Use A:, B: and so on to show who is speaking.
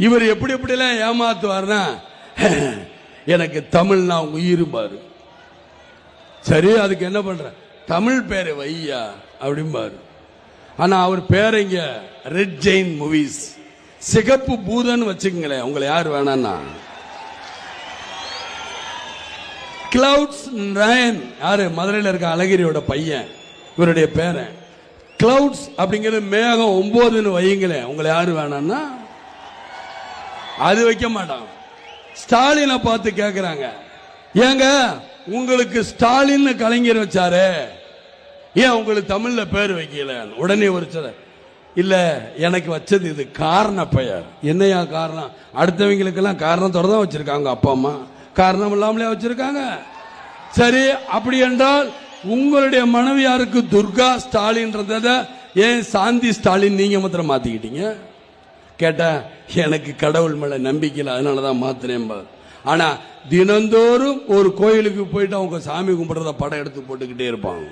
A: இவர் எப்படி எப்படிலாம் ஏமாத்துவார்னா, எனக்கு தமிழ்னா உயிர் பாரு. சரி, அதுக்கு என்ன பண்ற, தமிழ் பேரு வையா அப்படிம்பாரு. ஆனா அவர் பேர் இங்க ரெட் ஜெயின் மூவிஸ், சிகப்பு பூதன் வச்சுக்கங்களேன். உங்களை யார் வேணான்னா கிளவுட்ஸ் நயன், யாரு மதுரையில் இருக்க அழகிரியோட பையன், இவருடைய பேரன். கிளவுட்ஸ் அப்படிங்கிறது மேகம் 9ன்னு வையுங்களேன். உங்களை யாரு வேணான்னா அது வைக்க மாட்டான். ஸ்டாலினை பார்த்து கேட்கிறாங்க, ஏங்க உங்களுக்கு ஸ்டாலின் கலைஞர் வச்சாரு, ஏன் உங்களுக்கு தமிழ்ல பேர் வைக்கல? உடனே ஒரு இல்ல, எனக்கு வச்சது இது காரண பெயர். என்னையா காரணம்? அடுத்தவங்களுக்கெல்லாம் காரணத்தோட தான் வச்சிருக்காங்க, அப்பா அம்மா காரணம் இல்லாமலே வச்சிருக்காங்க. சரி, அப்படி என்றால் உங்களுடைய மனைவியாருக்கு துர்கா ஸ்டாலின் ஏன் சாந்தி ஸ்டாலின் நீங்க மாத்திரம் மாத்திக்கிட்டீங்க? கேட்டா எனக்கு கடவுள் மேல நம்பிக்கை இல்லை, அதனாலதான் மாத்தினேன். ஆனா தினந்தோறும் ஒரு கோயிலுக்கு போயிட்டு அவங்க சாமி கும்பிடுறத படம் எடுத்து போட்டுக்கிட்டே இருப்பாங்க.